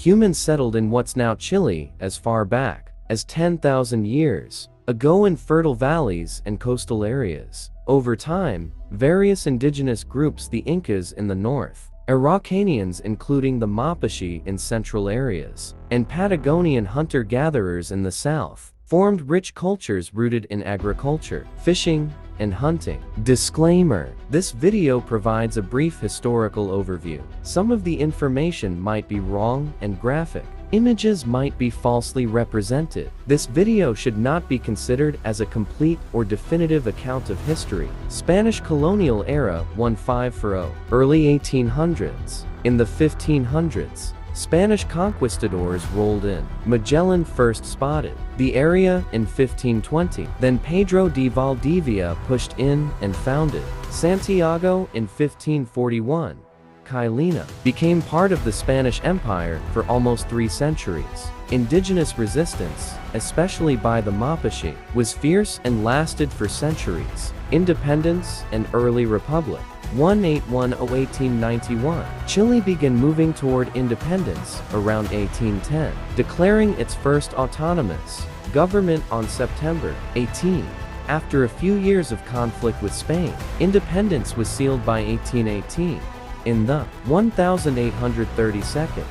Humans settled in what's now Chile as far back as 10,000 years ago in fertile valleys and coastal areas. Over time, various indigenous groups, the Incas in the north, Araucanians including the Mapuche in central areas, and Patagonian hunter-gatherers in the south, formed rich cultures rooted in agriculture, fishing, and hunting. Disclaimer: this video provides a brief historical overview. Some of the information might be wrong and graphic. Images might be falsely represented. This video should not be considered as a complete or definitive account of history. Spanish colonial era 1540. Early 1800s. In the 1500s, Spanish conquistadors rolled in. Magellan first spotted the area in 1520. Then Pedro de Valdivia pushed in and founded Santiago in 1541. Chile became part of the Spanish Empire for almost 3 centuries. Indigenous resistance, especially by the Mapuche, was fierce and lasted for centuries. Independence and early republic. 1810–1891. Chile began moving toward independence around 1810, declaring its first autonomous government on September 18. After a few years of conflict with Spain, independence was sealed by 1818. In the 1832,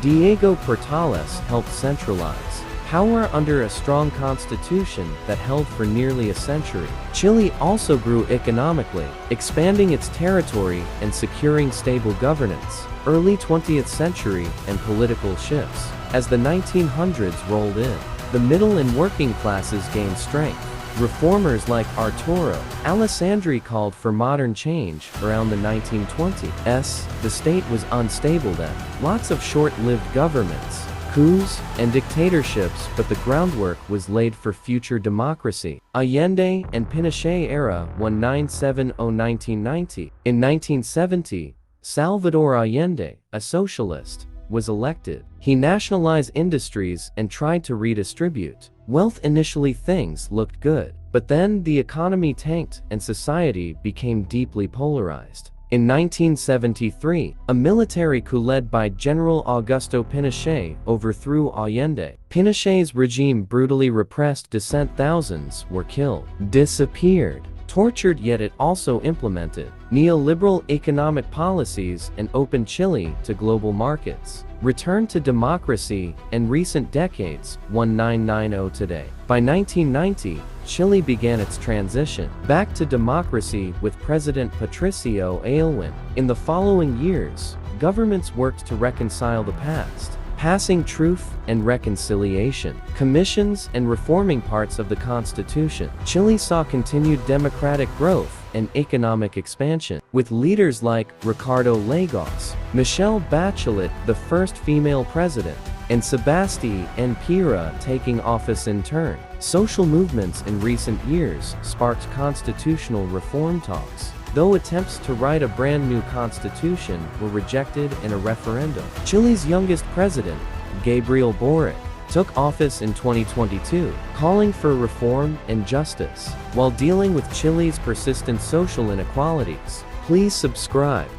Diego Portales helped centralize power under a strong constitution that held for nearly a century. Chile also grew economically, expanding its territory and securing stable governance. Early 20th century and political shifts. As the 1900s rolled in, the middle and working classes gained strength. Reformers like Arturo Alessandri called for modern change around the 1920s. The state was unstable then. Lots of short-lived governments, coups, and dictatorships, but the groundwork was laid for future democracy. Allende and Pinochet era 1970–1990. In 1970, Salvador Allende, a socialist, was elected. He nationalized industries and tried to redistribute wealth. Initially things looked good, but then the economy tanked and society became deeply polarized. In 1973, a military coup led by General Augusto Pinochet overthrew Allende. Pinochet's regime brutally repressed dissent. Thousands were killed, disappeared, tortured, yet it also implemented neoliberal economic policies and opened Chile to global markets. Return to democracy and recent decades 1990 today. By 1990, Chile began its transition back to democracy with President Patricio Aylwin. In the following years, governments worked to reconcile the past, passing Truth and Reconciliation commissions and reforming parts of the Constitution. Chile saw continued democratic growth and economic expansion, with leaders like Ricardo Lagos, Michelle Bachelet, the first female president, and Sebastián Piñera taking office in turn. Social movements in recent years sparked constitutional reform talks, though attempts to write a brand new constitution were rejected in a referendum. Chile's youngest president, Gabriel Boric, took office in 2022, calling for reform and justice, while dealing with Chile's persistent social inequalities. Please subscribe.